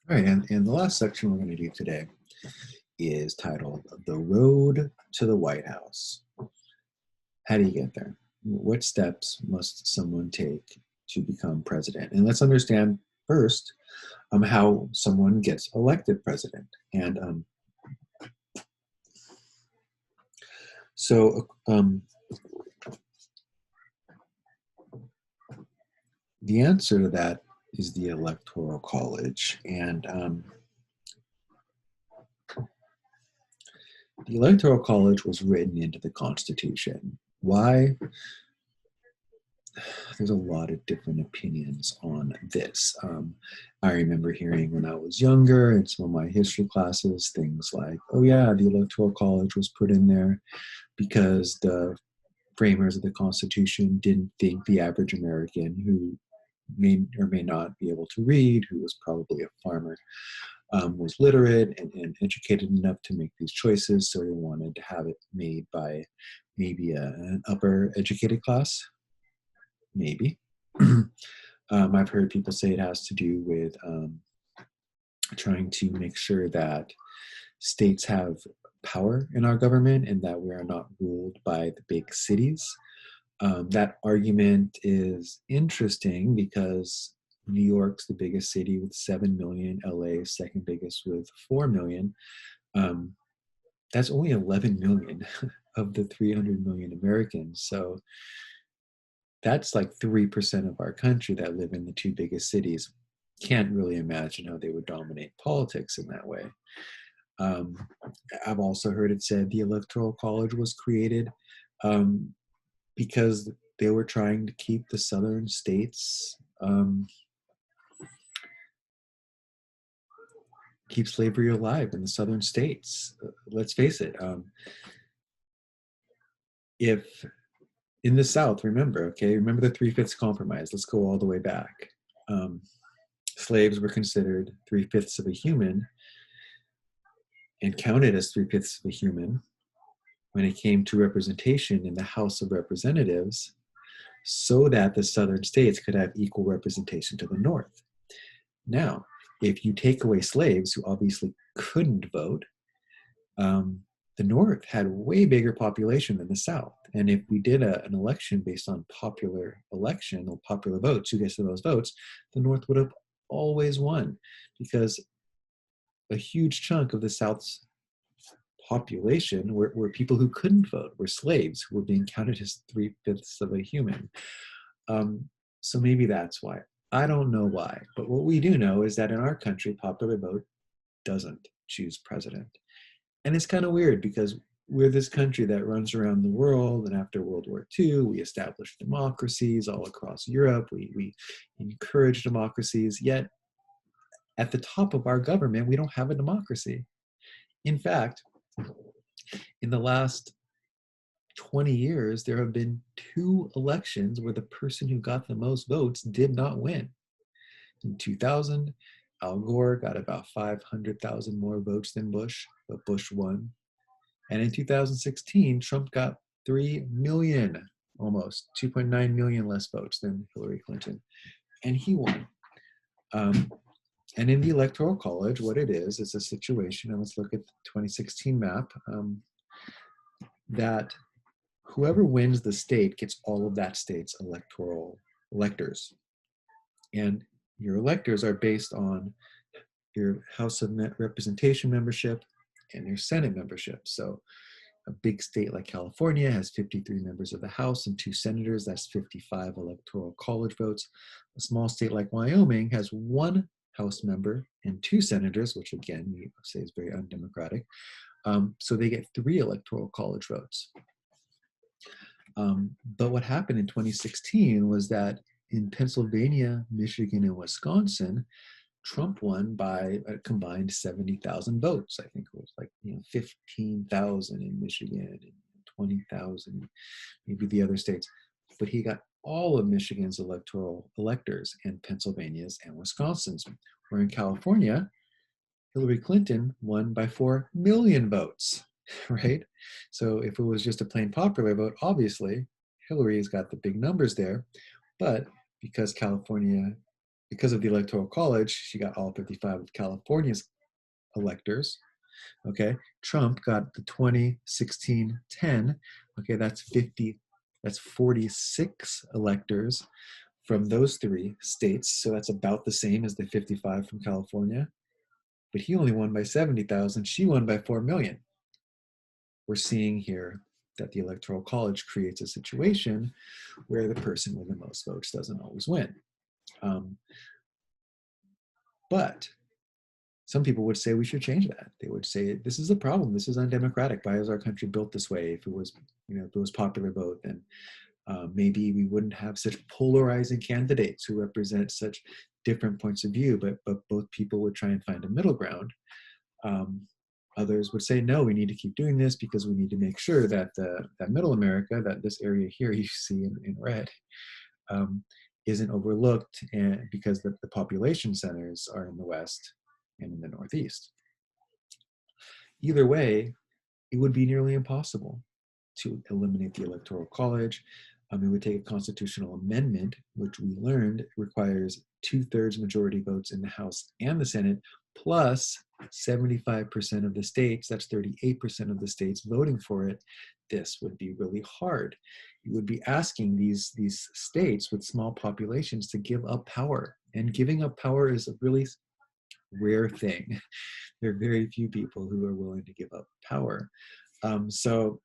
All right, and the last section we're going to do today is titled The Road to the White House. How do you get there? What steps must someone take to become president? And let's understand first how someone gets elected president. And so the answer to that is the Electoral College. And the Electoral College was written into the Constitution. Why? There's a lot of different opinions on this. I remember hearing when I was younger in some of my history classes things like, oh, yeah, the Electoral College was put in there because the framers of the Constitution didn't think the average American who may or may not be able to read, who was probably a farmer, was literate and educated enough to make these choices. So they wanted to have it made by maybe an upper educated class, maybe. I've heard people say it has to do with trying to make sure that states have power in our government and that we are not ruled by the big cities. That argument is interesting because New York's the biggest city with 7 million, LA is second biggest with 4 million. That's only 11 million of the 300 million Americans. So that's like 3% of our country that live in the two biggest cities. Can't really imagine how they would dominate politics in that way. Um, I've also heard it said the Electoral College was created because they were trying to keep the southern states, keep slavery alive in the southern states. Let's face it. If in the South, remember the Three-Fifths Compromise. Let's go all the way back. Slaves were considered three-fifths of a human and counted as three-fifths of a human when it came to representation in the House of Representatives, so that the southern states could have equal representation to the North. Now, if you take away slaves who obviously couldn't vote, the North had way bigger population than the South. And if we did an election based on popular election or popular votes, who gets the most votes, the North would have always won because a huge chunk of the South's population were people who couldn't vote, were slaves who were being counted as three-fifths of a human. So maybe that's why. I don't know why, but what we do know is that in our country, popular vote doesn't choose president. And it's kind of weird because we're this country that runs around the world, and after World War II, we established democracies all across Europe. We encourage democracies, yet at the top of our government, we don't have a democracy. In fact, in the last 20 years, there have been two elections where the person who got the most votes did not win. In 2000, Al Gore got about 500,000 more votes than Bush, but Bush won. And in 2016, Trump got 3 million, almost 2.9 million less votes than Hillary Clinton, and he won. And in the Electoral College, what it is a situation, and let's look at the 2016 map, that whoever wins the state gets all of that state's electors. And your electors are based on your House of Representation membership and your Senate membership. So a big state like California has 53 members of the House and 2 senators. That's 55 Electoral College votes. A small state like Wyoming has 1 House member and 2 senators, which again, we say is very undemocratic. So they get 3 Electoral College votes. But what happened in 2016 was that in Pennsylvania, Michigan, and Wisconsin, Trump won by a combined 70,000 votes. I think it was like 15,000 in Michigan and 20,000, maybe the other states. But he got all of Michigan's electoral electors and Pennsylvania's and Wisconsin's. Where in California, Hillary Clinton won by 4 million votes, right? So if it was just a plain popular vote, obviously Hillary's got the big numbers there. But because California because of the Electoral College, she got all 55 of California's electors. Okay, Trump got the 20, 16, 10. Okay, that's 46 electors from those three states. So that's about the same as the 55 from California. But he only won by 70,000. She won by 4 million. We're seeing here that the Electoral College creates a situation where the person with the most votes doesn't always win. But some people would say we should change that. They would say this is a problem. This is undemocratic. Why is our country built this way? If it was, if it was popular vote, then maybe we wouldn't have such polarizing candidates who represent such different points of view. But both people would try and find a middle ground. Others would say, no, we need to keep doing this because we need to make sure that that middle America, that this area here you see in red, isn't overlooked, and because the population centers are in the West and in the Northeast. Either way, it would be nearly impossible to eliminate the Electoral College. It would take a constitutional amendment, which we learned requires 2/3 majority votes in the House and the Senate, plus 75% of the states, that's 38% of the states voting for it. This would be really hard. You would be asking these states with small populations to give up power. And giving up power is a really rare thing. There are very few people who are willing to give up power. So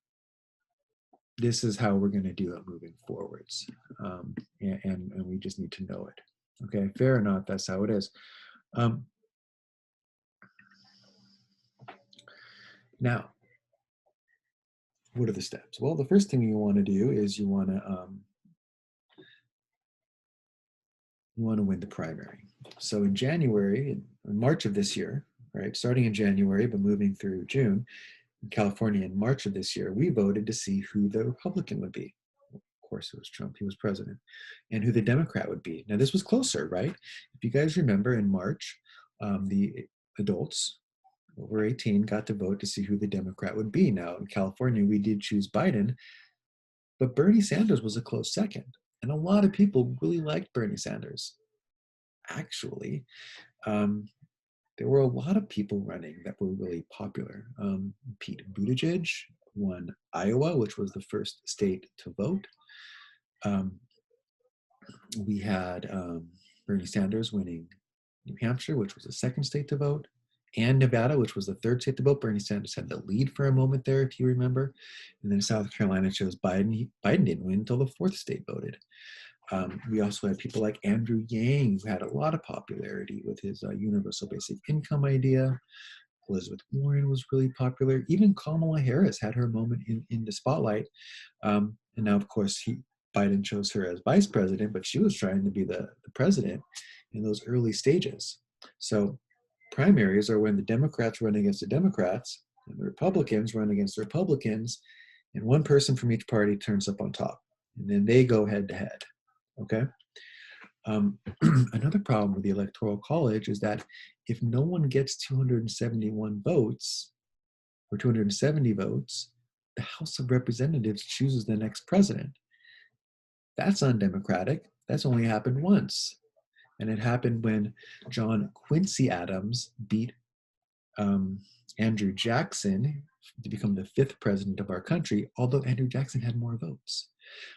this is how we're going to do it moving forwards. And we just need to know it. Okay, fair or not, that's how it is. Now, what are the steps? Well, the first thing you want to do is you want to win the primary. So in January, in March of this year, right, starting in January but moving through June, in California in March of this year, we voted to see who the Republican would be. Of course, it was Trump, he was president, and who the Democrat would be. Now, this was closer, right? If you guys remember, in March, the adults over 18 got to vote to see who the Democrat would be. Now, in California, we did choose Biden, but Bernie Sanders was a close second. And a lot of people really liked Bernie Sanders. Actually, there were a lot of people running that were really popular. Pete Buttigieg won Iowa, which was the first state to vote. We had Bernie Sanders winning New Hampshire, which was the second state to vote, and Nevada, which was the third state to vote. Bernie Sanders had the lead for a moment there, if you remember. And then South Carolina chose Biden. Biden didn't win until the fourth state voted. We also had people like Andrew Yang, who had a lot of popularity with his universal basic income idea. Elizabeth Warren was really popular. Even Kamala Harris had her moment in the spotlight. And now, of course, Biden chose her as vice president, but she was trying to be the president in those early stages. So primaries are when the Democrats run against the Democrats and the Republicans run against the Republicans, and one person from each party turns up on top, and then they go head to head. Okay. Another problem with the Electoral College is that if no one gets 271 votes or 270 votes, the House of Representatives chooses the next president. That's undemocratic. That's only happened once. And it happened when John Quincy Adams beat Andrew Jackson to become the 5th president of our country, although Andrew Jackson had more votes.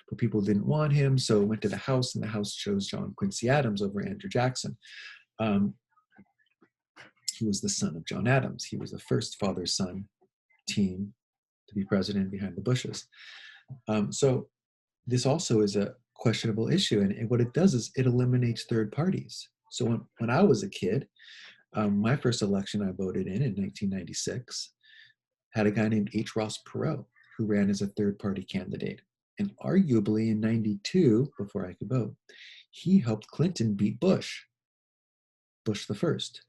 But people didn't want him, so it went to the House, and the House chose John Quincy Adams over Andrew Jackson. He was the son of John Adams. He was the first father-son team to be president behind the Bushes. So this also is a questionable issue, and what it does is it eliminates third parties. So when I was a kid, my first election I voted in 1996 had a guy named H. Ross Perot who ran as a third-party candidate. And arguably in 92, before I could vote, he helped Clinton beat Bush the first,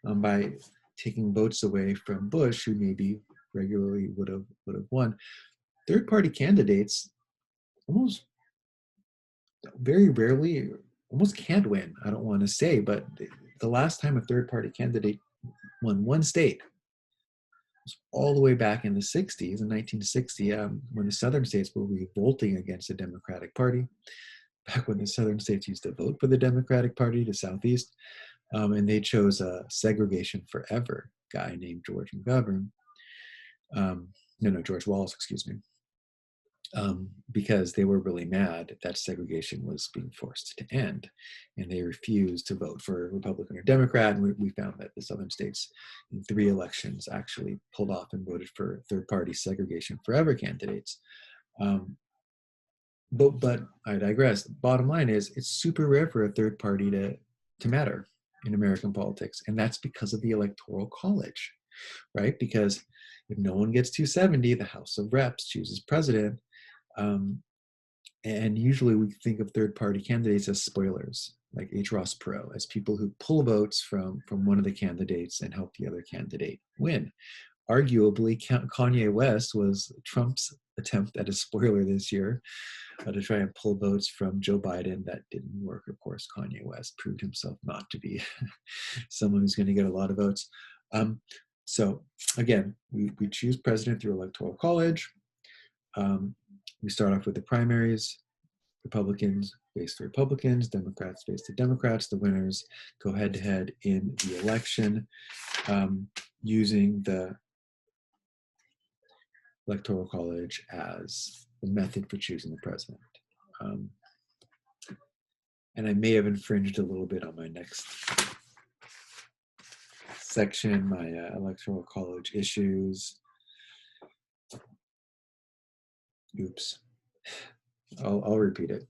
by taking votes away from Bush, who maybe regularly would have won. Third-party candidates almost very rarely, almost can't win. I don't want to say, but the last time a third-party candidate won one state was all the way back in the 60s, in 1960, when the southern states were revolting against the Democratic Party. back when the southern states used to vote for the Democratic Party to Southeast, and they chose a segregation forever guy named George McGovern. No, George Wallace, excuse me, because they were really mad that segregation was being forced to end, and they refused to vote for Republican or Democrat. And we found that the southern states in 3 elections actually pulled off and voted for third-party segregation forever candidates. But I digress. Bottom line is, it's super rare for a third party to matter in American politics, and that's because of the Electoral College, right? Because if no one gets 270, the House of Reps chooses president. And usually we think of third-party candidates as spoilers, like H. Ross Perot, as people who pull votes from one of the candidates and help the other candidate win. Arguably, Kanye West was Trump's attempt at a spoiler this year, to try and pull votes from Joe Biden. That didn't work, of course. Kanye West proved himself not to be someone who's going to get a lot of votes. So again, we choose president through Electoral College. We start off with the primaries. Republicans face the Republicans, Democrats face the Democrats. The winners go head-to-head in the election, using the Electoral College as the method for choosing the president. And I may have infringed a little bit on my next section, my Electoral College issues. Oops. I'll repeat it.